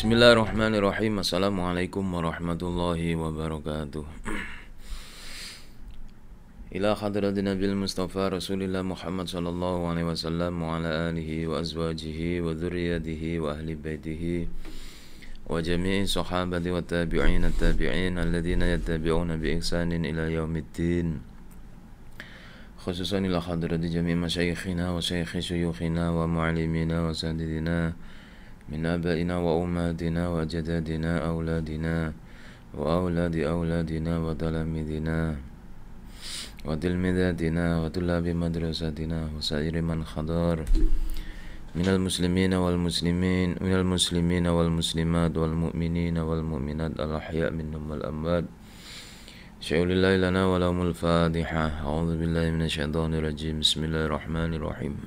Bismillahirrahmanirrahim. Assalamualaikum warahmatullahi wabarakatuh. Ila hadratin Nabil Mustafa Rasulillah Muhammad sallallahu alaihi wasallam wa ala alihi wa azwajihi wa dzurriyyatihi wa ahli baitihi wa jami'i sahabati wa tabi'in at-tabi'in alladhina yattabi'una bi ihsanin ila yaumiddin. Khususan ila hadratin jami' masyayikhina wa syaikhi syuyukhina wa mu'allimina wa sadidina min abaina wa ummatina wa jadadina auladina wa auladi auladina wa talamidina wa tilmidatina wa tulabi madrasatina wa sairi man khadar minal muslimina wal muslimin minal muslimina wal muslimat wal mu'minina wal mu'minat al ahya' minhum wal amwat. Syaulillahi lana wa lahumul fatiha. A'udzu billahi minasyaitonir rajim. Bismillahirrahmanirrahim.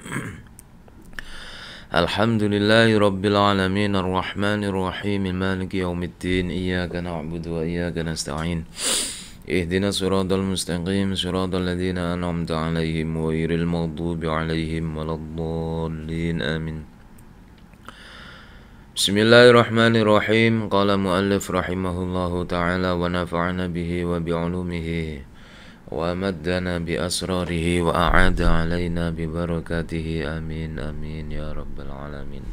Alhamdulillahi rabbil alamin arrahmanir rahim maliki yaumiddin iyyaka na'budu wa iyyaka nasta'in ihdinas siratal mustaqim siratal ladzina an'amta 'alaihim ghairil maghdubi 'alaihim waladdallin amin. Bismillahirrahmanirrahim. Qala muallif rahimahullahu ta'ala wa nafa'ana bihi wa bi'ulumihi wa maddana bi asrarihi wa a'ada alaina bi barakatihi amin amin ya rabbal alamin.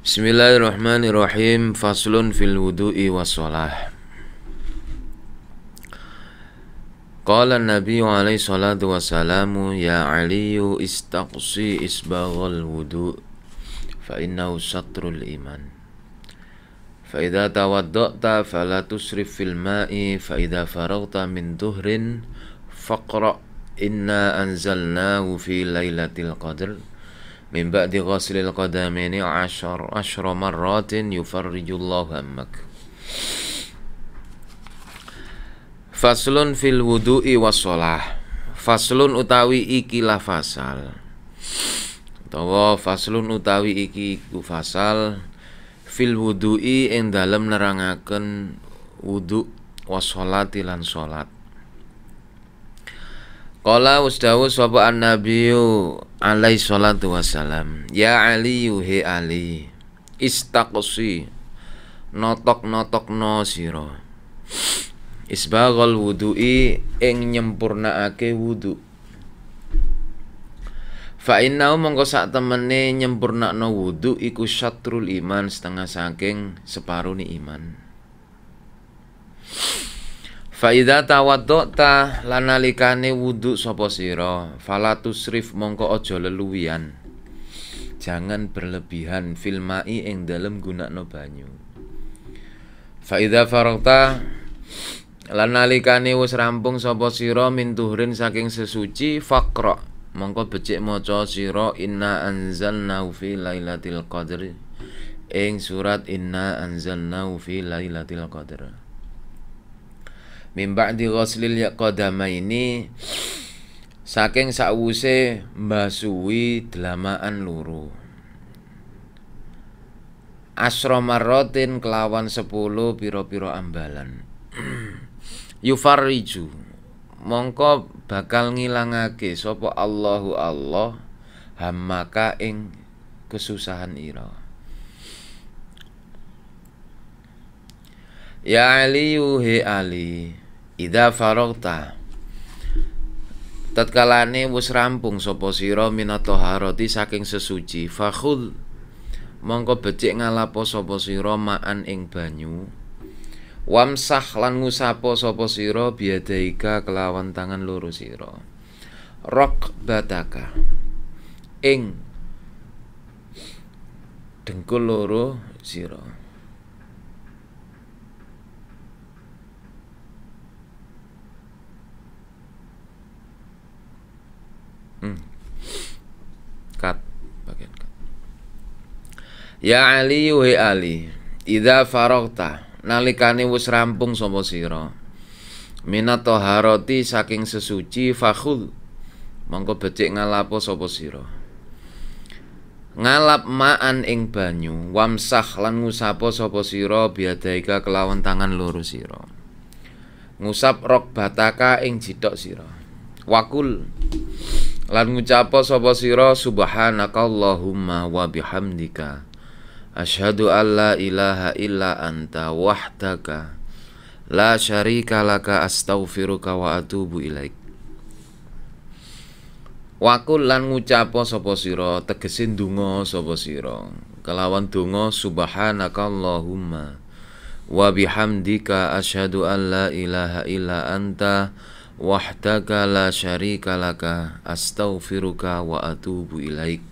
Bismillahirrahmanirrahim. Faslun fil wudu'i was shalah. Qala an-nabiy alaihi salatu wassalamu ya aliyu istaqsi isbaghal wudu' fa innahu satrul iman. فإذا توضأت فلا تسرف في الماء فإذا فرغت من ظهر فاقرأ إنا أنزلناه في ليلة القدر من بعد غسل القدمين عشر مرات يفرج الله همك. Faslun fil wudu'i wassalah. Faslun utawi ikilah fasal, utawa faslun utawi iki iku fasal fil wudu'i ing dalem nerangaken wudu wassolati lan salat. Qala ustawu sapa an-nabiyyu alaihi salatu wassalam ya Ali he Ali istaqsi notok-notokno sira isbaghal wudu'i ing nyempurnaake wudu. Fa innahu mongko sak temene nyempurnakno wudu iku syatrul iman, setengah saking separone iman. Fa idza tawaddata lan nalikane wudu sapa sira fala tusrif mongko aja leluwian, jangan berlebihan fil ma'i ing dalem gunakno banyu. Fa idza faragta lan nalikane wis rampung sapa sira min tuhrin saking sesuci faqra mongko becik maca sira inna anzalnahu fi lailatul qadr ing surat inna anzalnahu fi lailatul qadr min ba'di ghuslil qadamaini saking sakwuse mbasuhi dlamaan loro asra marratin kelawan 10 pira-pira ambalan. Yufarriju mongko bakal ngilangake sapa Allahu Allah hammaka ing kesusahan ira. Ya Ali he Ali idza faragta tatkalane wis rampung sapa sira minat thaharati saking sesuci fakhudh mongko becik ngalapo sapa sira ma'an ing banyu wamsah lan ngusapa sapa sira biadaika kelawan tangan loro sira rok bataka ing dengkul loro sira kat bagian kat. Ya Ali wa Ali idza faragta nalikane wis rampung sapa sira minat thaharati saking sesuci fakhudh mongko becik ngalapo sapa sira ngalap ma'an ing banyu wamsah lan ngusapa sapa sira biadaika kelawan tangan loro sira ngusap rok bataka ing jithok sira wakul lan ngucapa sapa sira subhanakallahumma wa bihamdika Asyhadu an la ilaha illa anta wahdaka la syarika laka astaghfiruka wa atubu ilaik. Wakul lan ngucapo sapa sira, tegese ndonga sapa sira kelawan donga subhanakallahumma wa bihamdika asyhadu an la ilaha illa anta wahdaka la syarika laka astaghfiruka wa atubu ilaik.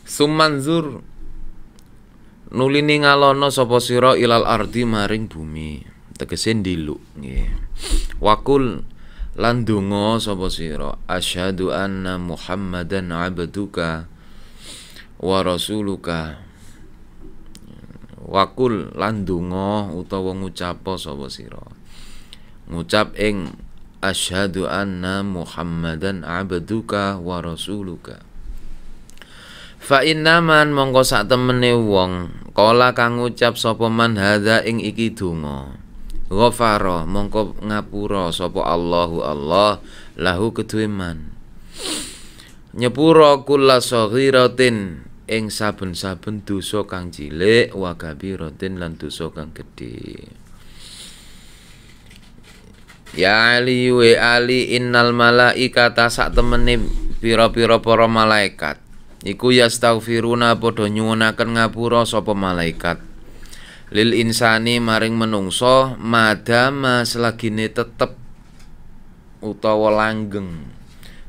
Sumanzur nulini ngalono sapa sira ilal ardi maring bumi, tegese ndiluk nggih. Wakul lan donga sapa sira asyhadu anna muhammadan abduka wa rasuluka. Wakul lan donga utawa ngucap sapa sira ngucap ing asyhadu anna muhammadan abduka wa rasuluka. Fa innaman mongko sak temene wong kala kang ngucap sapa man hadza ing iki donga ghafara mongko ngapura sapa Allahu Allah lahu kedue man nyepura kulla saghiratin ing saben-saben dosa kang cilik wa kabiratin lan dosa kang gedhe. Ya Ali wa Ali innal malaikata sak temene pira-pira para malaikat iku yastaghfiruna padha nyuwunaken ngapura sapa malaikat lil insani maring menungso madama selagine tetep utawa langgeng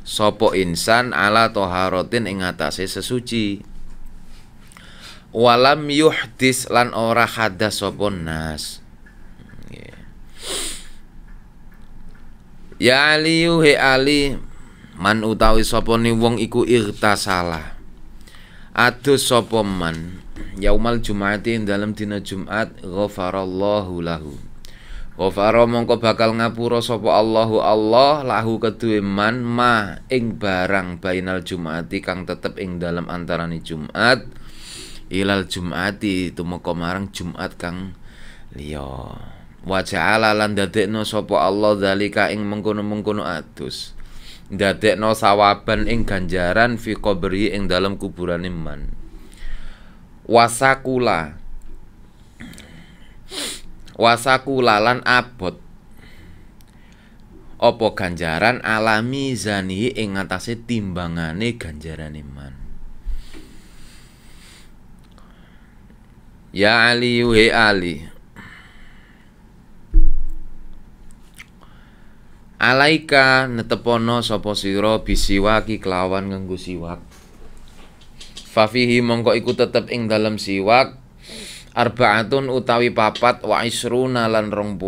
sapa insan ala taharatin ing atase sesuci walam yuhdis lan ora hadas sapa nas. Ya Ali he Ali man utawi sapa ni wong iku irtasalah adus sapa man yaumal jum'ati dalam dina Jumat ghafarallahu lahu. Ghafara mongko bakal ngapura sapa Allahu Allah lahu kedue man ma ing barang bainal Jum'ati kang tetep ing dalam antarane Jumat ilal Jum'ati tumeka marang Jumat kang liya. Wa ja'ala lan dadekno sapa Allah zalika ing mengkono-mengkono adus ndadekno sawaban ing ganjaran fi qabri ing dalam kuburane man. Wasakula lan abot apa ganjaran alami zanihi ing ngatasé timbangane ganjarane man. Ya Ali he Ali alaika netepono sapa sira bisiwaki kelawan nganggo siwak. Fafihi mongko iku tetep ing dalem siwak arbaatun utawi papat wa isruna lan 20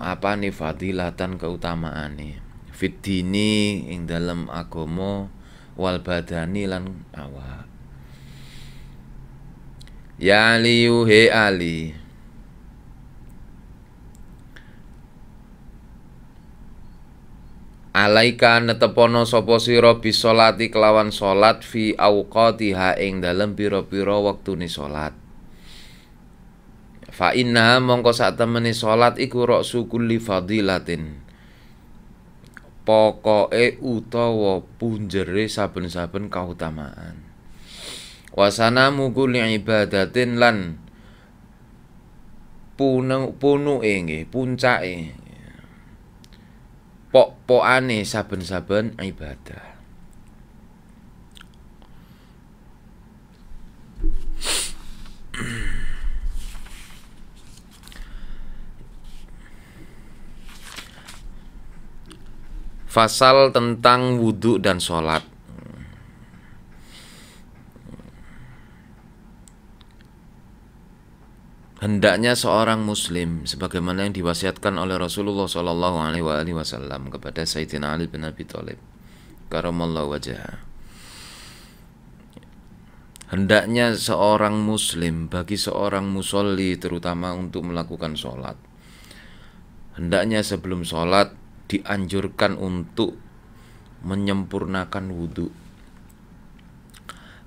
apane fadilatan keutamaane fiddini ing dalem agama wal badani lan awak. Ya Ali he Ali alaika netepono sapa sira bisolati kelawan salat fi auqatiha ing dalem pira-pira wektune salat. Fa inna mongko sak temene salat iku ra'su kulli fadilatin pokoke utawa punjere saben-saben kautamaan. Wasana mukul ibadatin lan punuke nggih puncake pok-pokane saben-saben ibadah. Fasal tentang wudhu dan sholat. Hendaknya seorang muslim sebagaimana yang diwasiatkan oleh Rasulullah SAW kepada Sayyidina Ali bin Abi Thalib karamallahu wajhah. Hendaknya seorang muslim bagi seorang musolli terutama untuk melakukan sholat. Hendaknya sebelum sholat dianjurkan untuk menyempurnakan wudhu.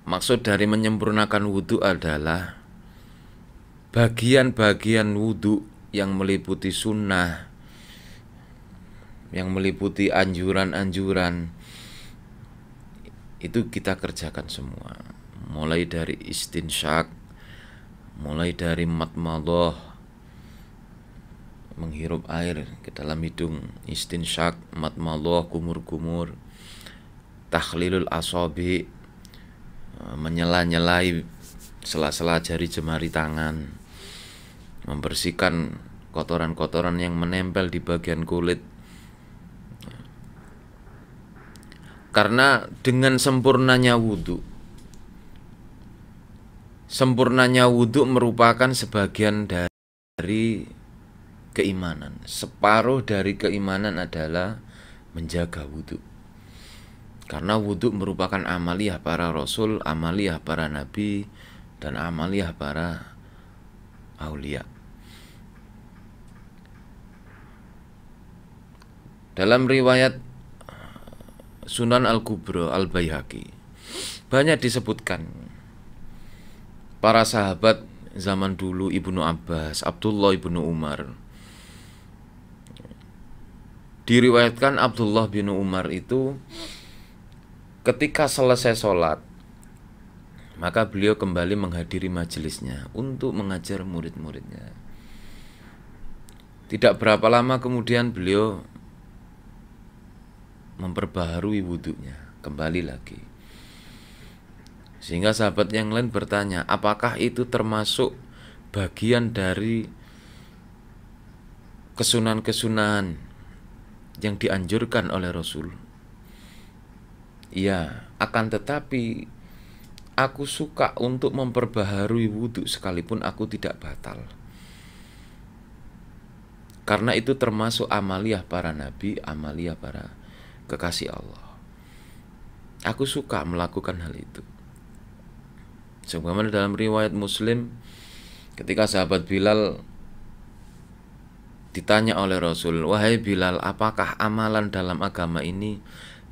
Maksud dari menyempurnakan wudhu adalah bagian-bagian wudhu yang meliputi sunnah, yang meliputi anjuran-anjuran itu kita kerjakan semua, mulai dari istinsyak, mulai dari madmadah, menghirup air ke dalam hidung, istinsyak, madmadah, kumur-kumur, takhlilul asabi, menyela-nyelai sela-sela jari jemari tangan, membersihkan kotoran-kotoran yang menempel di bagian kulit. Karena dengan sempurnanya wudhu merupakan sebagian dari keimanan. Separuh dari keimanan adalah menjaga wudhu. Karena wudhu merupakan amaliyah para rasul, amaliyah para nabi, dan amaliyah para aulia. Dalam riwayat Sunan Al-Kubra Al-Baihaqi banyak disebutkan para sahabat zaman dulu, Ibnu Abbas, Abdullah Ibnu Umar. Diriwayatkan Abdullah bin Umar itu ketika selesai sholat, maka beliau kembali menghadiri majelisnya untuk mengajar murid-muridnya. Tidak berapa lama kemudian beliau memperbaharui wudhunya, kembali lagi. Sehingga sahabat yang lain bertanya, apakah itu termasuk bagian dari kesunahan-kesunahan yang dianjurkan oleh Rasul? Iya, akan tetapi aku suka untuk memperbaharui wudhu sekalipun aku tidak batal. Karena itu termasuk amaliyah para nabi, amaliyah para kekasih Allah. Aku suka melakukan hal itu. Sebagaimana dalam riwayat Muslim, ketika sahabat Bilal ditanya oleh Rasul, wahai Bilal, apakah amalan dalam agama ini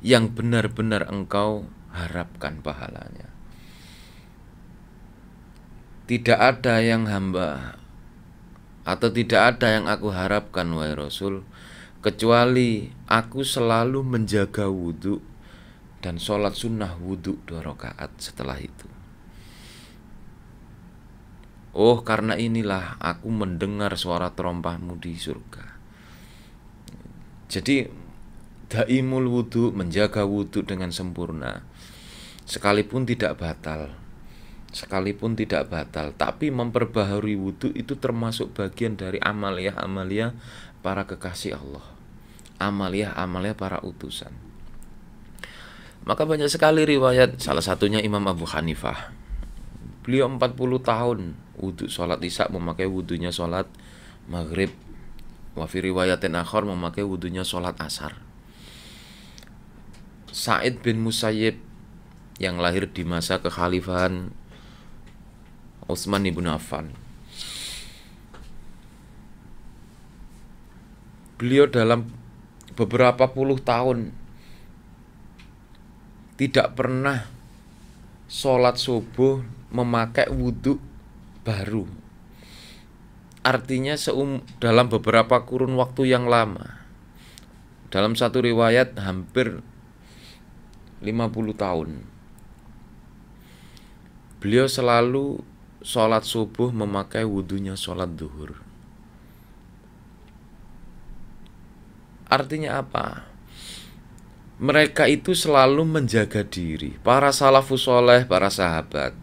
yang benar-benar engkau harapkan pahalanya? Tidak ada yang hamba atau tidak ada yang aku harapkan, wahai Rasul, kecuali aku selalu menjaga wudhu dan sholat sunnah wudhu 2 rakaat setelah itu. Oh, karena inilah aku mendengar suara terompahmu di surga. Jadi daimul wudhu, menjaga wudhu dengan sempurna, sekalipun tidak batal, tapi memperbaharui wudhu itu termasuk bagian dari amaliyah-amaliyah para kekasih Allah, amaliyah-amaliyah para utusan. Maka banyak sekali riwayat, salah satunya Imam Abu Hanifah. Beliau 40 tahun wudhu sholat isya memakai wudhunya sholat maghrib. Wa fi riwayatin akhar memakai wudhunya sholat asar. Sa'id bin Musayyib yang lahir di masa kekhalifahan Utsman ibn Affan, beliau dalam beberapa puluh tahun tidak pernah sholat subuh memakai wudhu baru. Artinya dalam beberapa kurun waktu yang lama, dalam satu riwayat hampir 50 tahun, beliau selalu sholat subuh memakai wudhunya sholat duhur. Artinya apa? Mereka itu selalu menjaga diri. Para salafus soleh, para sahabat,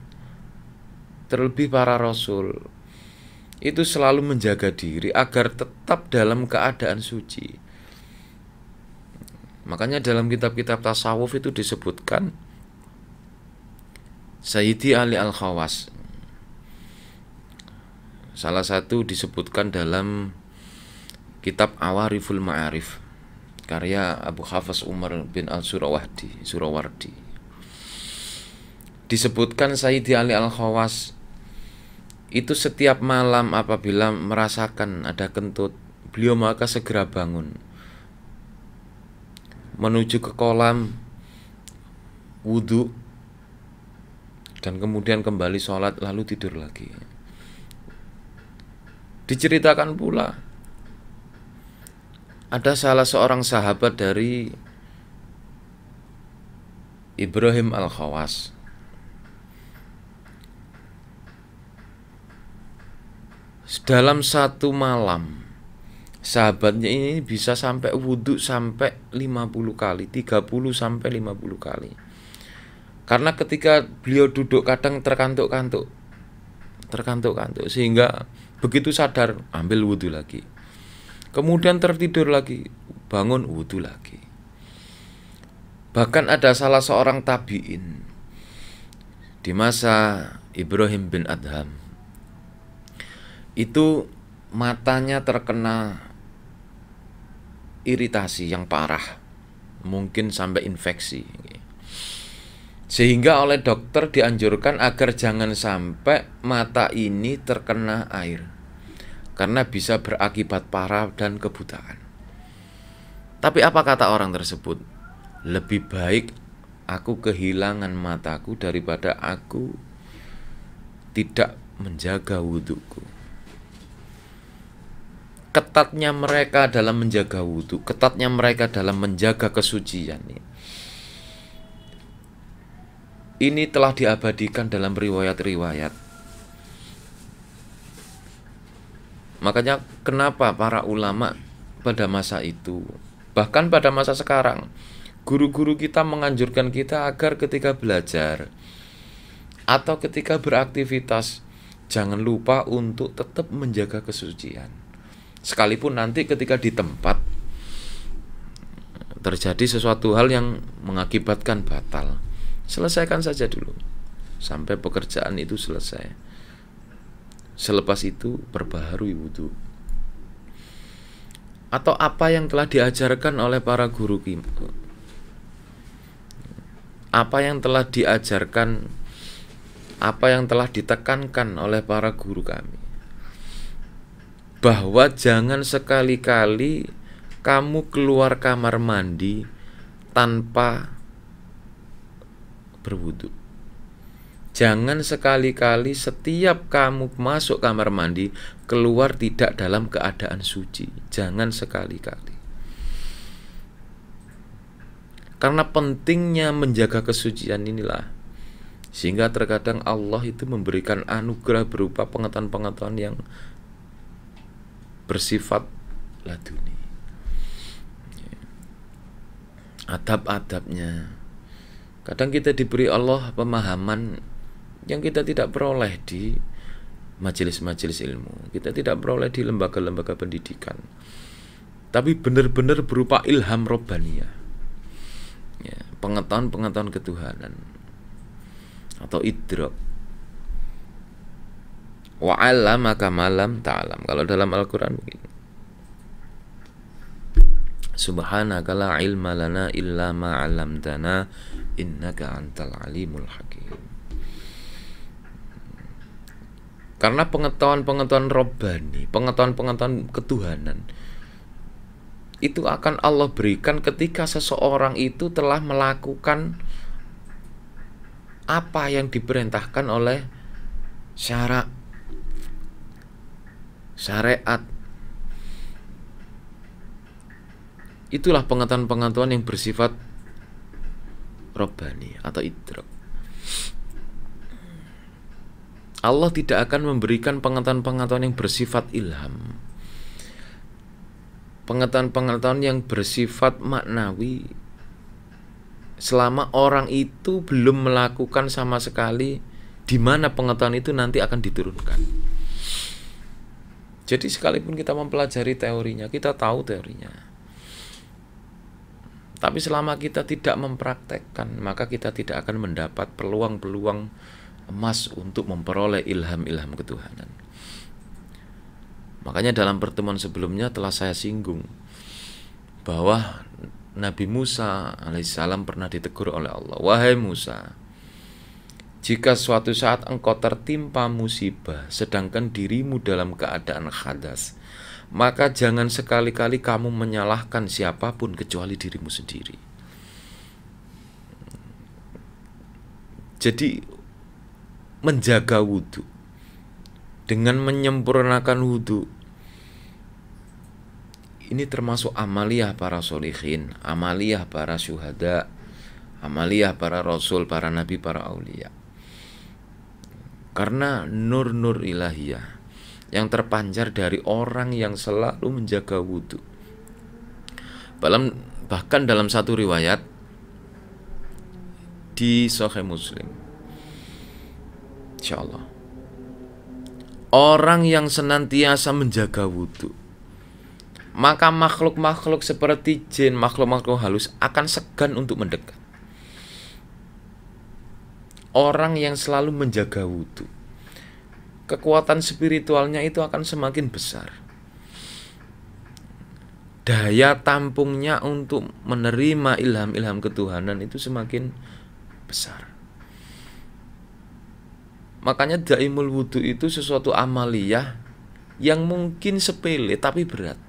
terlebih para rasul, itu selalu menjaga diri agar tetap dalam keadaan suci. Makanya dalam kitab-kitab tasawuf itu disebutkan Sayyidi Ali Al-Khawas. Salah satu disebutkan dalam kitab Awariful Ma'arif karya Abu Hafs Umar bin Al-Surawardi. Disebutkan Sayyidi Ali Al-Khawas itu setiap malam apabila merasakan ada kentut, beliau maka segera bangun, menuju ke kolam wudhu, dan kemudian kembali sholat lalu tidur lagi. Diceritakan pula ada salah seorang sahabat dari Ibrahim Al-Khawas. Dalam satu malam sahabatnya ini bisa sampai wudhu sampai 50 kali, 30 sampai 50 kali. Karena ketika beliau duduk kadang terkantuk-kantuk sehingga begitu sadar ambil wudhu lagi. Kemudian tertidur lagi, bangun wudhu lagi. Bahkan ada salah seorang tabi'in di masa Ibrahim bin Adham, itu matanya terkena iritasi yang parah, mungkin sampai infeksi, sehingga oleh dokter dianjurkan agar jangan sampai mata ini terkena air, karena bisa berakibat parah dan kebutaan. Tapi apa kata orang tersebut? Lebih baik aku kehilangan mataku daripada aku tidak menjaga wudhuku. Ketatnya mereka dalam menjaga wudhu, ketatnya mereka dalam menjaga kesucian ini telah diabadikan dalam riwayat-riwayat. Makanya kenapa para ulama pada masa itu, bahkan pada masa sekarang, guru-guru kita menganjurkan kita agar ketika belajar atau ketika beraktivitas jangan lupa untuk tetap menjaga kesucian. Sekalipun nanti ketika di tempat terjadi sesuatu hal yang mengakibatkan batal, selesaikan saja dulu sampai pekerjaan itu selesai. Selepas itu perbaharui wudhu. Atau apa yang telah diajarkan oleh para guru kita, apa yang telah diajarkan, apa yang telah ditekankan oleh para guru kami, bahwa jangan sekali-kali kamu keluar kamar mandi tanpa berwudu. Jangan sekali-kali setiap kamu masuk kamar mandi keluar tidak dalam keadaan suci. Jangan sekali-kali. Karena pentingnya menjaga kesucian inilah, sehingga terkadang Allah itu memberikan anugerah berupa pengetahuan-pengetahuan yang bersifat laduni, adab-adabnya. Kadang kita diberi Allah pemahaman yang kita tidak peroleh di majelis-majelis ilmu, kita tidak peroleh di lembaga-lembaga pendidikan, tapi benar-benar berupa ilham robbaniyah, pengetahuan-pengetahuan ketuhanan atau idrak. Wa 'allamaka ma lam ta'lam. Kalau dalam Al-Qur'an begini. Subhanaka la ilma lana illa ma 'allamtana innaka antal alimul hakim. Karena pengetahuan-pengetahuan robbani, pengetahuan-pengetahuan ketuhanan itu akan Allah berikan ketika seseorang itu telah melakukan apa yang diperintahkan oleh syariat. Itulah pengetahuan-pengetahuan yang bersifat robbani atau idrak. Allah tidak akan memberikan pengetahuan-pengetahuan yang bersifat ilham, pengetahuan-pengetahuan yang bersifat maknawi, selama orang itu belum melakukan sama sekali di mana pengetahuan itu nanti akan diturunkan. Jadi sekalipun kita mempelajari teorinya, kita tahu teorinya, tapi selama kita tidak mempraktekkan, maka kita tidak akan mendapat peluang-peluang emas untuk memperoleh ilham-ilham ketuhanan. Makanya dalam pertemuan sebelumnya telah saya singgung bahwa Nabi Musa alaihissalam pernah ditegur oleh Allah, "Wahai Musa, jika suatu saat engkau tertimpa musibah sedangkan dirimu dalam keadaan hadas, maka jangan sekali-kali kamu menyalahkan siapapun kecuali dirimu sendiri." Jadi menjaga wudhu dengan menyempurnakan wudhu ini termasuk amaliyah para sholihin, amaliyah para syuhada, amaliyah para rasul, para nabi, para aulia. Karena nur-nur ilahiyah yang terpancar dari orang yang selalu menjaga wudhu. Bahkan dalam satu riwayat di Sahih Muslim, insyaallah, orang yang senantiasa menjaga wudhu, maka makhluk-makhluk seperti jin, makhluk-makhluk halus akan segan untuk mendekat. Orang yang selalu menjaga wudhu, kekuatan spiritualnya itu akan semakin besar. Daya tampungnya untuk menerima ilham-ilham ketuhanan itu semakin besar. Makanya daimul wudhu itu sesuatu amaliyah yang mungkin sepele tapi berat.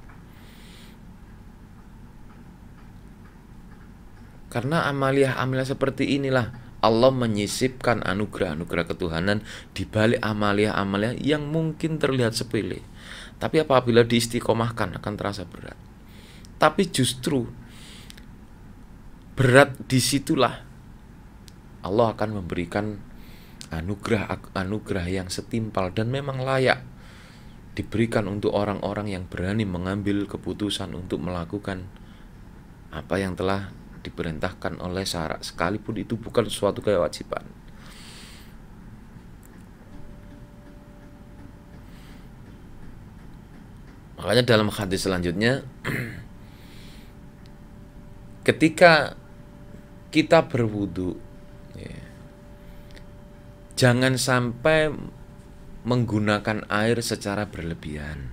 Karena amaliyah-amaliyah seperti inilah Allah menyisipkan anugerah-anugerah ketuhanan di balik amaliyah-amaliyah yang mungkin terlihat sepele, tapi apabila diistiqomahkan akan terasa berat. Tapi justru berat disitulah Allah akan memberikan anugerah yang setimpal dan memang layak diberikan untuk orang-orang yang berani mengambil keputusan untuk melakukan apa yang telah diperintahkan oleh syara, sekalipun itu bukan suatu kewajiban. Makanya dalam hadis selanjutnya, ketika kita berwudu, jangan sampai menggunakan air secara berlebihan.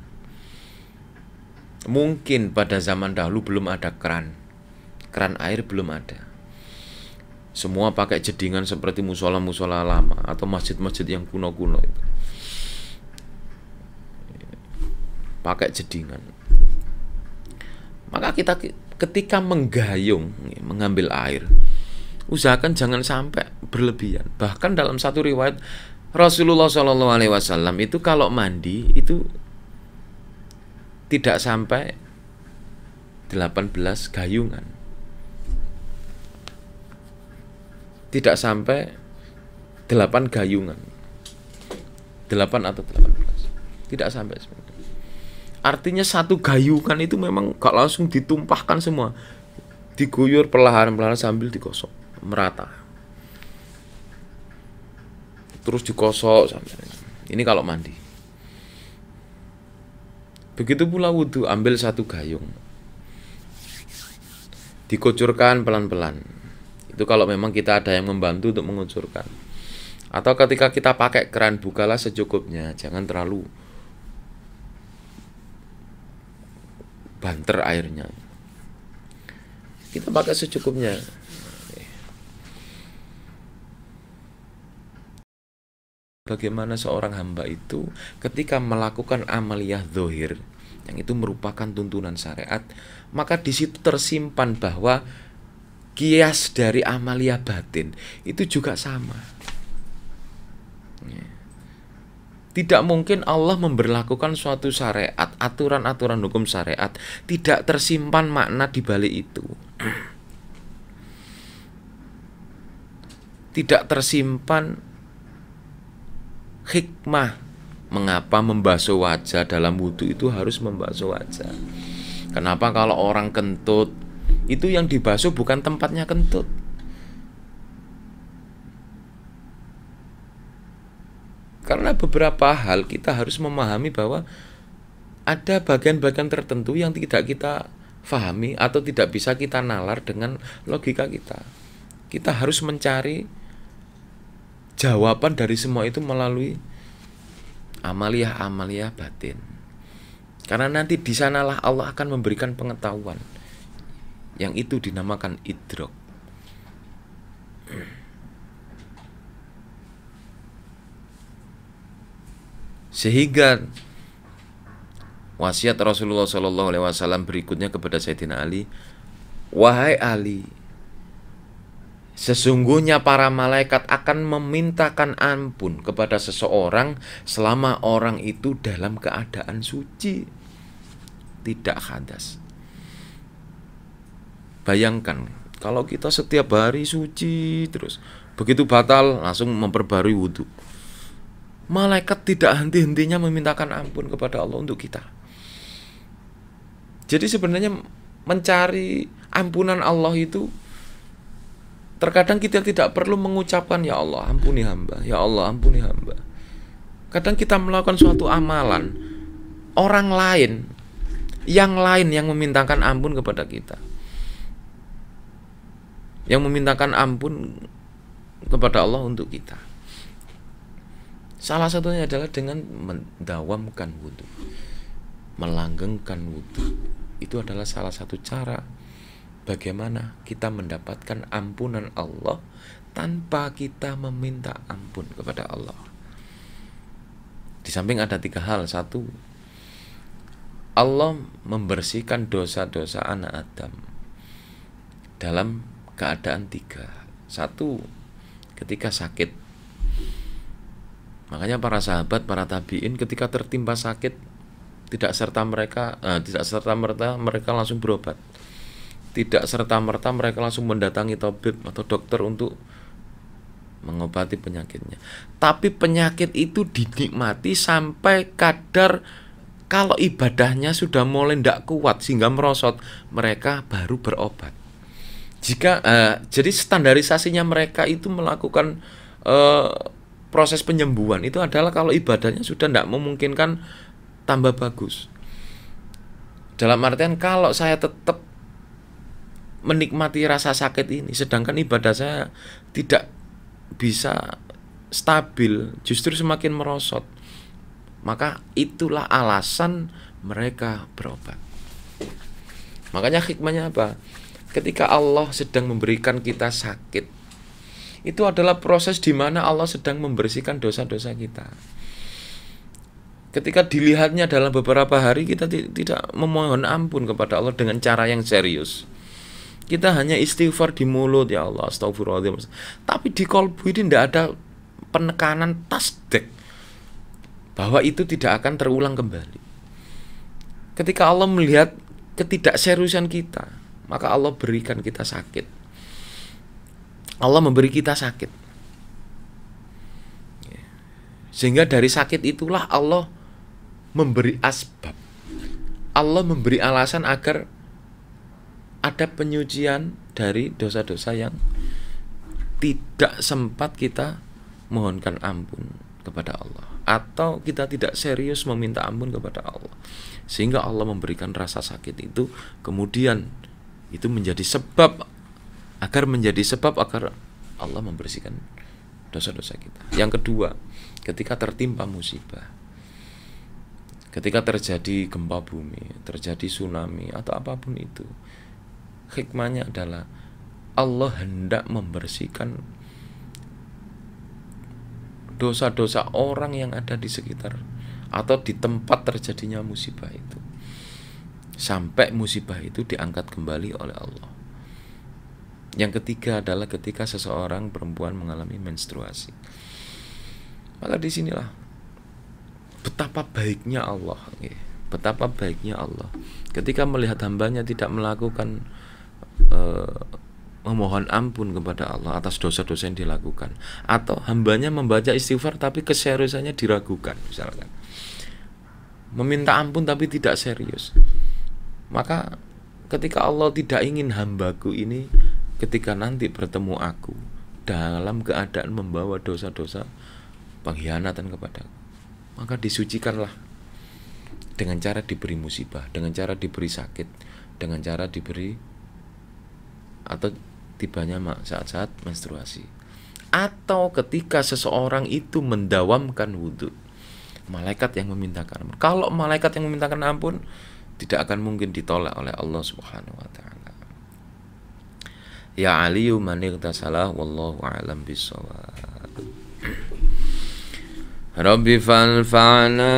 Mungkin pada zaman dahulu belum ada keran air belum ada. Semua pakai jedingan seperti musola-musola lama atau masjid-masjid yang kuno-kuno itu. Pakai jedingan. Maka kita ketika menggayung, mengambil air, usahakan jangan sampai berlebihan. Bahkan dalam satu riwayat Rasulullah SAW itu kalau mandi itu tidak sampai 18 gayungan. Tidak sampai 8 gayungan. 8 atau 18. Tidak sampai sebenarnya. Artinya satu gayungan itu memang gak langsung ditumpahkan semua. Diguyur perlahan-lahan sambil digosok merata. Terus digosok sampai. Ini kalau mandi. Begitu pula wudhu, ambil satu gayung, dikucurkan pelan-pelan. Itu kalau memang kita ada yang membantu untuk mengucurkan. Atau ketika kita pakai keran, bukalah secukupnya, jangan terlalu banter airnya. Kita pakai secukupnya. Bagaimana seorang hamba itu ketika melakukan amaliyah zahir, yang itu merupakan tuntunan syariat, maka di situ tersimpan bahwa kias dari amaliyah batin itu juga sama. Tidak mungkin Allah memberlakukan suatu syariat, aturan-aturan hukum syariat, tidak tersimpan makna di balik itu. Tidak tersimpan hikmah mengapa membasuh wajah dalam wudhu itu harus membasuh wajah. Kenapa kalau orang kentut itu yang dibasuh bukan tempatnya kentut? Karena beberapa hal kita harus memahami bahwa ada bagian-bagian tertentu yang tidak kita fahami atau tidak bisa kita nalar dengan logika kita. Kita harus mencari jawaban dari semua itu melalui amaliyah-amaliyah batin. Karena nanti di sanalah Allah akan memberikan pengetahuan. Yang itu dinamakan idrok. Sehingga wasiat Rasulullah SAW berikutnya kepada Sayyidina Ali, wahai Ali, sesungguhnya para malaikat akan memintakan ampun kepada seseorang selama orang itu dalam keadaan suci, tidak hadas. Bayangkan Kalau kita setiap hari suci terus, begitu batal langsung memperbarui wudhu. Malaikat tidak henti-hentinya memintakan ampun kepada Allah untuk kita. Jadi sebenarnya mencari ampunan Allah itu terkadang kita tidak perlu mengucapkan ya Allah ampuni hamba, ya Allah ampuni hamba. Kadang kita melakukan suatu amalan, orang lain yang memintakan ampun kepada kita, yang memintakan ampun kepada Allah untuk kita. Salah satunya adalah dengan mendawamkan wudhu, melanggengkan wudhu. Itu adalah salah satu cara bagaimana kita mendapatkan ampunan Allah tanpa kita meminta ampun kepada Allah. Di samping ada 3 hal. 1, Allah membersihkan dosa-dosa anak Adam dalam keadaan 3. 1, ketika sakit. Makanya para sahabat, para tabi'in ketika tertimpa sakit tidak serta-merta mereka langsung berobat. Tidak serta-merta mereka langsung mendatangi tabib atau dokter untuk mengobati penyakitnya. Tapi penyakit itu dinikmati sampai kadar kalau ibadahnya sudah mulai tidak kuat sehingga merosot, mereka baru berobat. Jadi standarisasinya mereka itu melakukan proses penyembuhan itu adalah kalau ibadahnya sudah tidak memungkinkan tambah bagus. Dalam artian kalau saya tetap menikmati rasa sakit ini sedangkan ibadah saya tidak bisa stabil, justru semakin merosot, maka itulah alasan mereka berobat. Makanya hikmahnya apa? Ketika Allah sedang memberikan kita sakit, itu adalah proses di mana Allah sedang membersihkan dosa-dosa kita. Ketika dilihatnya dalam beberapa hari kita tidak memohon ampun kepada Allah dengan cara yang serius, kita hanya istighfar di mulut, ya Allah astagfirullahaladzim, tapi di kolbu ini tidak ada penekanan tasdik bahwa itu tidak akan terulang kembali. Ketika Allah melihat ketidakseriusan kita, maka Allah berikan kita sakit. Allah memberi kita sakit, sehingga dari sakit itulah Allah memberi asbab, Allah memberi alasan agar ada penyucian dari dosa-dosa yang tidak sempat kita mohonkan ampun kepada Allah, atau kita tidak serius meminta ampun kepada Allah, sehingga Allah memberikan rasa sakit itu, kemudian itu menjadi sebab agar Allah membersihkan dosa-dosa kita. Yang kedua, ketika tertimpa musibah, ketika terjadi gempa bumi, terjadi tsunami atau apapun itu, hikmahnya adalah Allah hendak membersihkan dosa-dosa orang yang ada di sekitar atau di tempat terjadinya musibah itu, sampai musibah itu diangkat kembali oleh Allah. Yang ketiga adalah ketika seseorang perempuan mengalami menstruasi. Maka disinilah betapa baiknya Allah, betapa baiknya Allah ketika melihat hambanya tidak melakukan memohon ampun kepada Allah atas dosa-dosa yang dilakukan, atau hambanya membaca istighfar tapi keseriusannya diragukan, misalkan meminta ampun tapi tidak serius. Maka ketika Allah tidak ingin hambaku ini ketika nanti bertemu aku dalam keadaan membawa dosa-dosa pengkhianatan kepadaku, maka disucikanlah dengan cara diberi musibah, dengan cara diberi sakit, dengan cara diberi atau tibanya saat-saat menstruasi, atau ketika seseorang itu mendawamkan wudhu, malaikat yang memintakan ampun. Kalau malaikat yang memintakan ampun, tidak akan mungkin ditolak oleh Allah Subhanahu wa ta'ala. Ya aliyu man ightasalah wallahu a'lam bissawab. Rabbi fanfa'na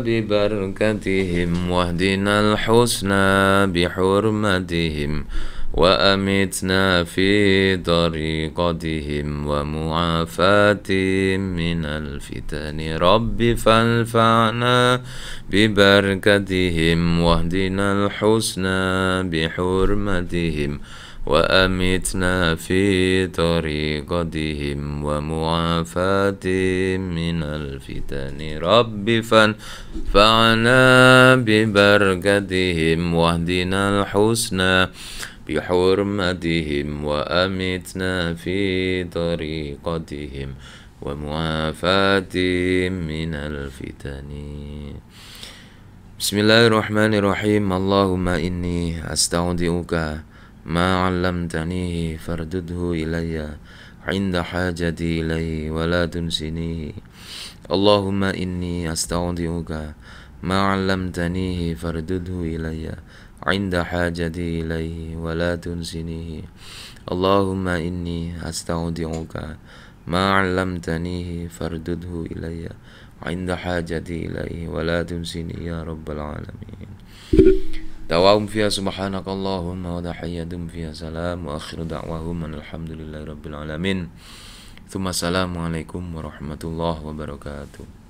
bi barakatihim wahdinal husna bi hurmatihim wa amitna fi tariqatihim wa mu'afatihim minal fitani. Rabbi fanfa'na bi barakatihim wahdinal husna bi hurmatihim وأمتنا في طريقتهم ومعافاتهم من الفتن رب فانفعنا ببركتهم واهدنا الحسنى بحرمتهم وأمتنا في طريقتهم ومعافاتهم من الفتن. Bismillahirrahmanirrahim. Allahumma inni astaudi'uka ma 'allamtanihi fardudhu ilayya 'inda hajati ilayhi wa la tunsinihi. Allahumma inni astaudi'uka ma 'allamtanihi fardudhu ilayya 'inda hajati ilayhi wa la tunsinihi. Allahumma inni astaudi'uka ma 'allamtanihi fardudhu ilayya 'inda hajati ilaihi wa la tunsini ya rabbal alamin. Dawahum fiha subhanakallahumma wa tahiyyatuhum fiha salam wa akhiru da'wahum alhamdulillahi rabbil alamin. Tsumma assalamu alaikum warahmatullahi wabarakatuh.